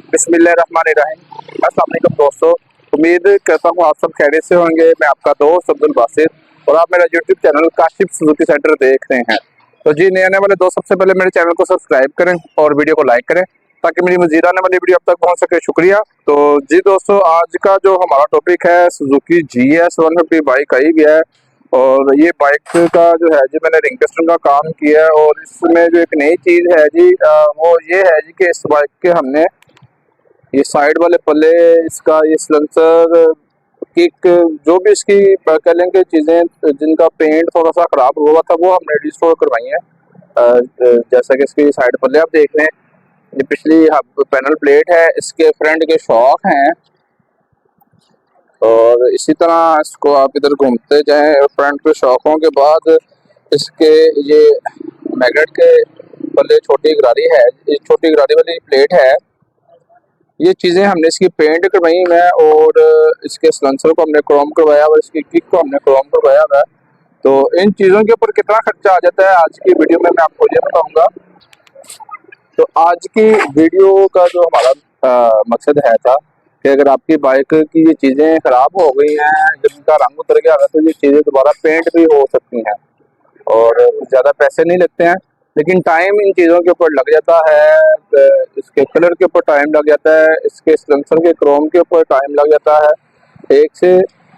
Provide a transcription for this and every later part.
बिस्मिल्लाहिर्रहमानिर्रहीम। अस्सलाम वालेकुम दोस्तों, उम्मीद करता हूँ आप सब खैरियत से होंगे। मैं आपका दोस्त अब्दुल बासित और आप मेरा YouTube channel Kashif Suzuki centre देख रहे हैं। तो जी, नए आने वाले दोस्त सबसे पहले मेरे चैनल को सब्सक्राइब करें और वीडियो को लाइक करें ताकि मेरी मजीद आने वाली वीडियो अब तक पहुंच सके। शुक्रिया। तो जी दोस्तों, आज का जो हमारा टॉपिक है सुजुकी GS 150 बाइक आई हुई है और ये बाइक का जो है जी मैंने रिंग पिस्टन का काम किया है और इसमें जो एक नई चीज़ है जी वो ये है जी कि इस बाइक के हमने ये साइड वाले पल्ले, इसका ये सिलेंसर, किक, जो भी इसकी कह लें कि चीज़ें जिनका पेंट थोड़ा सा ख़राब हुआ था वो हमने रिस्टोर करवाई हैं। जैसा कि इसकी साइड पल्ले आप देख रहे हैं, ये पिछली पैनल प्लेट है, इसके फ्रंट के शॉक हैं और इसी तरह इसको आप इधर घूमते जाएं और फ्रंट के शॉकों के बाद इसके ये मैग्नेट के पल्ले छोटी गरारी है, ये छोटी गरारी वाली प्लेट है। ये चीज़ें हमने इसकी पेंट करवाई हैं और इसके सिलेंसर को हमने क्रोम करवाया और इसकी किक को हमने क्रोम करवाया हुआ है। तो इन चीज़ों के ऊपर कितना खर्चा आ जाता है आज की वीडियो में मैं आपको ये बताऊंगा। तो आज की वीडियो का जो हमारा मकसद है था कि अगर आपकी बाइक की ये चीज़ें ख़राब हो गई हैं, जिनका रंग उतर गया है, तो ये चीज़ें दोबारा पेंट भी हो सकती हैं और ज़्यादा पैसे नहीं लगते हैं, लेकिन टाइम इन चीज़ों के ऊपर लग जाता है। इसके कलर के ऊपर टाइम लग जाता है, इसके सिलेंसर के क्रोम के ऊपर टाइम लग जाता है, 1 से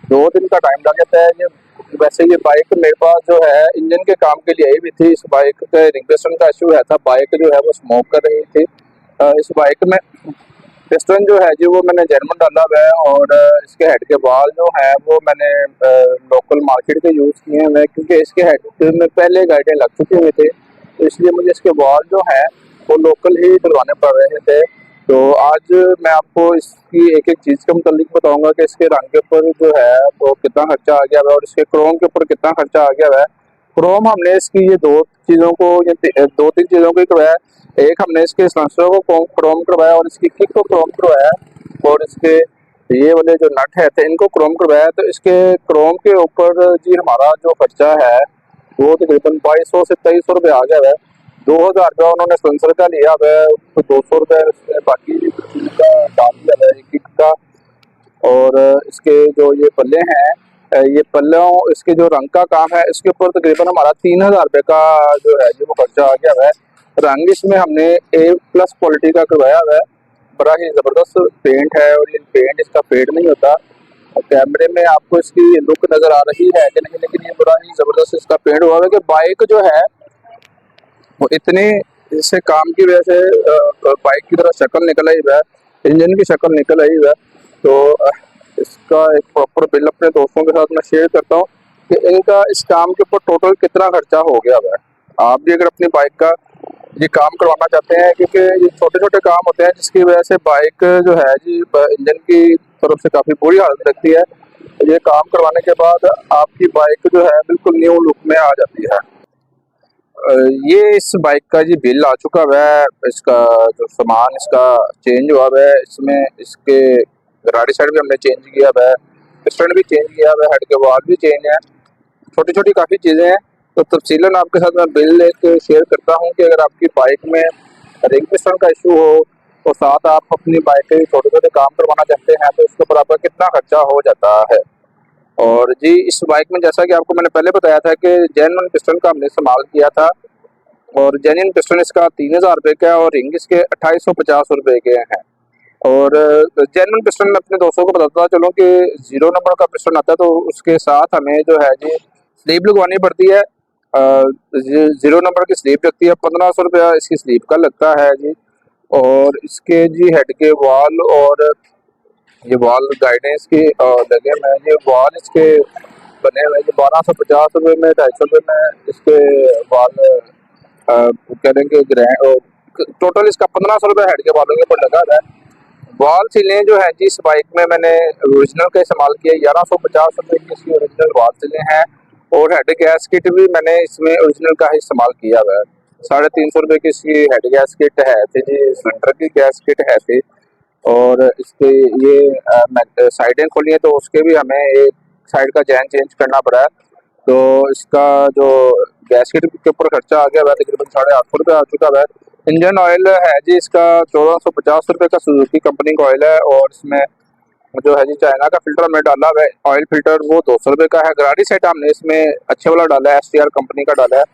2 दिन का टाइम लग जाता है। ये वैसे ये बाइक मेरे पास जो है इंजन के काम के लिए आई भी थी। इस बाइक के रिंग पिस्टन का इशू है था, बाइक जो है वो स्मोक कर रही थी। इस बाइक में पिस्टन जो है जी वो मैंने जर्मन डाला हुआ है और इसके हेड के बाल जो हैं वो मैंने लोकल मार्केट के यूज़ किए हैं, क्योंकि इसके हेड में पहले गाइडें लग चुके हुए थे, तो इसलिए मुझे इसके बाल जो हैं वो लोकल ही डलवाने पड़ रहे थे। तो आज मैं आपको इसकी एक एक चीज़ के मुतालिक बताऊंगा कि इसके रंग के ऊपर जो है वो कितना खर्चा आ गया है और इसके क्रोम के ऊपर कितना खर्चा आ गया है। क्रोम हमने इसकी ये 2 चीज़ों को, ये 2-3 चीज़ों को ही करवाया। एक हमने इसके सिलेंसर को क्रोम करवाया और इसकी किक को क्रोम करवाया और इसके ये वाले जो नट है थे इनको क्रोम करवाया। तो इसके क्रोम के ऊपर जी हमारा जो खर्चा है वो तकरीबन 2200 से 2300 रुपये आ गया है। 2000 रुपया उन्होंने सेंसर का लिया है, तो 200 रुपये उसने बाकी चीज़ का डाल दिया है किक का। और इसके जो ये पल्ले हैं, ये पल्लों इसके जो रंग का काम है इसके ऊपर तकरीबन हमारा 3000 रुपये का जो है जो वो खर्चा आ गया है। रंग इसमें हमने A+ क्वालिटी का करवाया हुआ है, बड़ा ही ज़बरदस्त पेंट है और ये पेंट इसका फेड नहीं होता। कैमरे में आपको इसकी लुक नज़र आ रही है कि नहीं, लेकिन ये बड़ा ही ज़बरदस्त इसका पेंट हुआ है कि बाइक जो है वो इतनी इससे काम की वजह से बाइक की तरह शक्ल निकल आई है, इंजन की शक्ल निकल आई है। तो इसका एक प्रॉपर बिल अपने दोस्तों के साथ मैं शेयर करता हूँ कि इनका इस काम के ऊपर टोटल कितना खर्चा हो गया है। आप भी अगर अपनी बाइक का ये काम करवाना चाहते हैं, क्योंकि ये छोटे छोटे काम होते हैं जिसकी वजह से बाइक जो है जी इंजन की तरफ से काफ़ी बुरी हालत लगती है, ये काम करवाने के बाद आपकी बाइक जो है बिल्कुल न्यू लुक में आ जाती है। ये इस बाइक का जी बिल आ चुका है, इसका जो सामान इसका चेंज हुआ है, इसमें इसके गाड़ी साइड भी हमने चेंज किया है, पिस्टन भी चेंज किया है, हेड के बाल भी चेंज है, छोटी छोटी काफ़ी चीज़ें हैं। तो तफसीलन आपके साथ मैं बिल एक शेयर करता हूँ कि अगर आपकी बाइक में रिंग पिस्टन का इशू हो और साथ आप अपनी बाइक के छोटे छोटे काम करवाना चाहते हैं तो इसके ऊपर आपका कितना खर्चा हो जाता है। और जी इस बाइक में जैसा कि आपको मैंने पहले बताया था कि जेन्युइन पिस्टन का हमने इस्तेमाल किया था और जेन्युइन पिस्टन इसका 3000 रुपये का और रिंग इसके 2850 रुपये के हैं। और जेन्युइन पिस्टन में अपने दोस्तों को बताता चलूँ कि 0 नंबर का पिस्टन आता है तो उसके साथ हमें जो है जी स्लीव लगवानी पड़ती है। 0 नंबर की स्लीव लगती है, 1500 रुपया इसकी स्लीव का लगता है जी। और इसके जी हेड के वाल और ये वाल गाइडेंस की लगे में, ये वाल इसके बने हुए 1250 रुपये में, 250 रुपये में इसके वाल कह देंगे टोटल इसका 1500 रुपये हेड के वालों के ऊपर लगा है। वाल सीलें जो है जी इस बाइक में मैंने ओरिजिनल का इस्तेमाल किया, 1150 रुपये की इसकी ओरिजिनल वाल सीलें हैं और हेड गैस किट भी मैंने इसमें ओरिजिनल का ही इस्तेमाल किया हुआ है। 350 रुपये की इसकी हेड गैस किट है थी जी, सिलेंडर की गैस किट है थी। और इसके ये साइडें खोली हैं तो उसके भी हमें एक साइड का जैन चेंज करना पड़ा है। तो इसका जो गैस किट के ऊपर खर्चा आ गया है तकरीबन 850 रुपये आ चुका है। इंजन ऑयल है जी इसका 1450 रुपये का सुजुकी कंपनी का ऑयल है। और इसमें जो है जी चाइना का फिल्टर हमने डाला हुआ है, ऑयल फिल्टर वो 200 रुपये का है। गराडी सेट हमने इसमें अच्छे वाला डाला है, STR कंपनी का डाला है,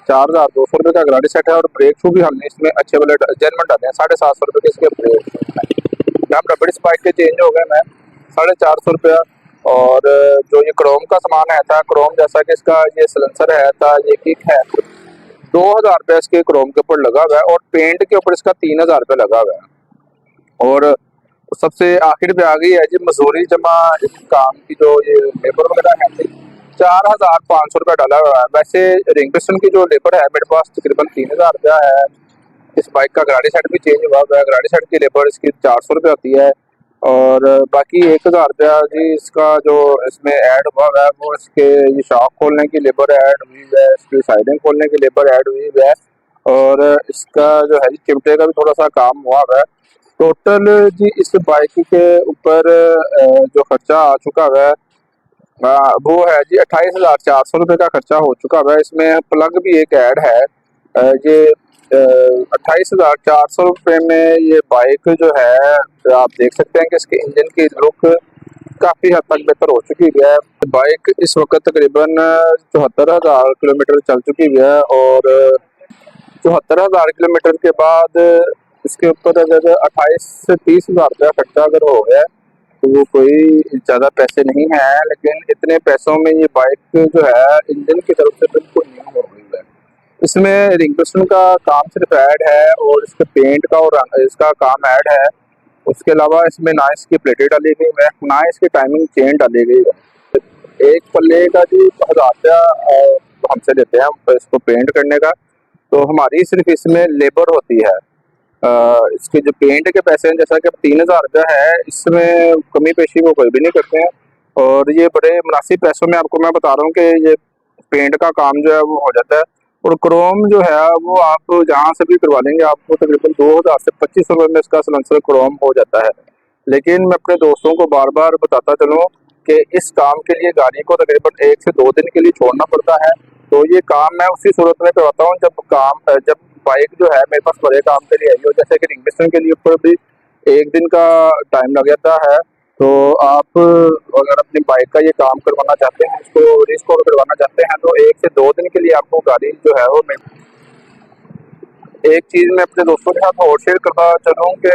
4200 रुपये का गराडी सेट है। और ब्रेक शू भी हमने इसमें अच्छे वाले जेनवन डाले हैं, 750 रुपये के इसके ब्रेक शू। हम रबड़ स्पाइक के चेंज हो गए मैं 450 रुपया। और जो ये क्रोम का सामान है था, क्रोम जैसा कि इसका ये सिलेंसर है था, ये किक है, 2000 रुपया इसके क्रोम के ऊपर लगा हुआ है। और पेंट के ऊपर इसका 3000 रुपया लगा हुआ है। और सबसे आखिर पे आ गई है जी मजदूरी जमा इस काम की, जो ये लेबर वगैरह है 4500 रुपया डाला हुआ है। वैसे रिंग पिस्टन की जो लेबर है मेरे पास तकरीबन 3000 रुपया है। इस बाइक का गराडी सेट भी चेंज हुआ हुआ है, गराडी सेट की लेबर इसकी 400 रुपया होती है। और बाकी 1000 रुपया जी इसका जो इसमें ऐड हुआ हुआ है वो इसके ये शॉक खोलने की लेबर ऐड हुई है, इसकी साइडें खोलने की लेबर ऐड हुई है। और इसका जो है चिमटे का भी थोड़ा सा काम हुआ हुआ है। टोटल जी इस बाइक के ऊपर जो खर्चा आ चुका हुआ है वो है जी 28,400 रुपये का खर्चा हो चुका हुआ है। इसमें प्लग भी एक ऐड है। ये 28,400 रुपये में ये बाइक जो है आप देख सकते हैं कि इसके इंजन की लुक काफ़ी हद तक बेहतर हो चुकी है। बाइक इस वक्त तकरीबन 74,000 किलोमीटर चल चुकी है। और 74,000 किलोमीटर के बाद इसके ऊपर अगर 28 से 30,000 रुपया खर्चा अगर हो गया तो वो कोई ज़्यादा पैसे नहीं है। लेकिन इतने पैसों में ये बाइक जो है इंजन की तरफ से बिल्कुल न्यू हो गई है। इसमें रिंग पिस्टन का काम सिर्फ ऐड है और इसके पेंट का और इसका काम ऐड है। उसके अलावा इसमें ना इसकी प्लेटें डाली गई है, ना इसकी टाइमिंग चेन डाली गई है। एक पल्ले का जी 1000 रुपया हमसे देते हैं इसको पेंट करने का। तो हमारी सिर्फ इसमें लेबर होती है। इसके जो पेंट के पैसे हैं जैसा कि 3000 रुपया है, इसमें कमी पेशी वो कोई भी नहीं करते हैं। और ये बड़े मुनासिब पैसों में आपको मैं बता रहा हूँ कि ये पेंट का काम जो है वो हो जाता है। और क्रोम जो है वो आप जहाँ से भी करवा लेंगे आपको तकरीबन 2000 से 2500 रुपये में इसका सलेंसर क्रोम हो जाता है। लेकिन मैं अपने दोस्तों को बार बार बताता चलूँ कि इस काम के लिए गाड़ी को तकरीबन 1 से 2 दिन के लिए छोड़ना पड़ता है। तो ये काम मैं उसी सूरत में करवाता हूँ जब बाइक जो है मेरे पास बड़े काम के लिए आई हो, जैसे कि रिंग पिस्टन के लिए ऊपर भी 1 दिन का टाइम लग जाता है। तो आप अगर अपनी बाइक का ये काम करवाना चाहते हैं, इसको रिस्टोर करवाना चाहते हैं, तो 1 से 2 दिन के लिए आपको गाड़ी जो है वो एक चीज़ मैं अपने दोस्तों के साथ और शेयर करना चलूँ कि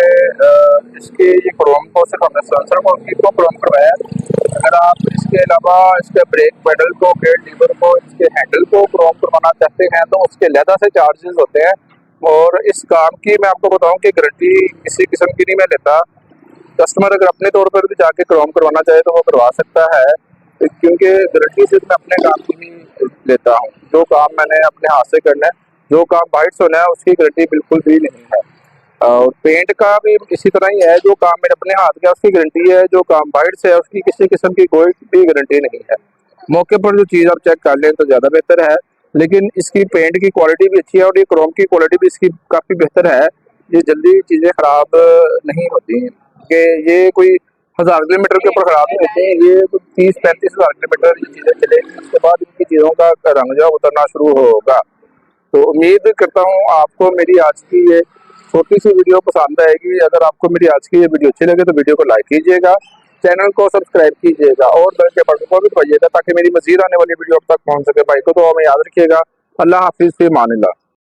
इसके ये क्रोम को सिर्फ हमने सेंसर को क्रोम करवाया है। अगर आप इसके अलावा इसके ब्रेक पेडल को, गेट लीवर को, इसके हैंडल को क्रोम करवाना चाहते हैं तो उसके अलग से चार्जेस होते हैं। और इस काम की मैं आपको बताऊं कि गारंटी किसी किस्म की नहीं मैं लेता। कस्टमर अगर अपने तौर पर भी जाके क्रोम करवाना चाहे तो वो करवा सकता है, क्योंकि गारंटी सिर्फ मैं अपने काम की ही लेता हूँ। जो काम मैंने अपने हाथ से करना है, जो काम बाइट से होना है, उसकी गारंटी बिल्कुल भी नहीं है। और पेंट का भी इसी तरह ही है, जो काम मेरे अपने हाथ का उसकी गारंटी है, जो काम बाइट से है उसकी किसी किस्म की कोई भी गारंटी नहीं है। मौके पर जो चीज़ आप चेक कर लें तो ज़्यादा बेहतर है। लेकिन इसकी पेंट की क्वालिटी भी अच्छी है और ये क्रोम की क्वालिटी भी इसकी काफ़ी बेहतर है। ये जल्दी चीज़ें ख़राब नहीं होती हैं कि ये कोई 1000 किलोमीटर के ऊपर ख़राब नहीं होती हैं। ये 30-35 हज़ार किलोमीटर ये चीज़ें चलेंगी, उसके बाद इनकी चीज़ों का रंग जो उतरना शुरू होगा। तो उम्मीद करता हूँ आपको मेरी आज की ये छोटी सी वीडियो पसंद आएगी। अगर आपको मेरी आज की ये वीडियो अच्छी लगे तो वीडियो को लाइक कीजिएगा, चैनल को सब्सक्राइब कीजिएगा और बेल के बटन को भी दबाइएगा ताकि मेरी मज़ीद आने वाली वीडियो अब तक पहुँच सके। भाई को तो हमें याद रखिएगा। अल्लाह हाफिज़, फ़ी अमान अल्लाह।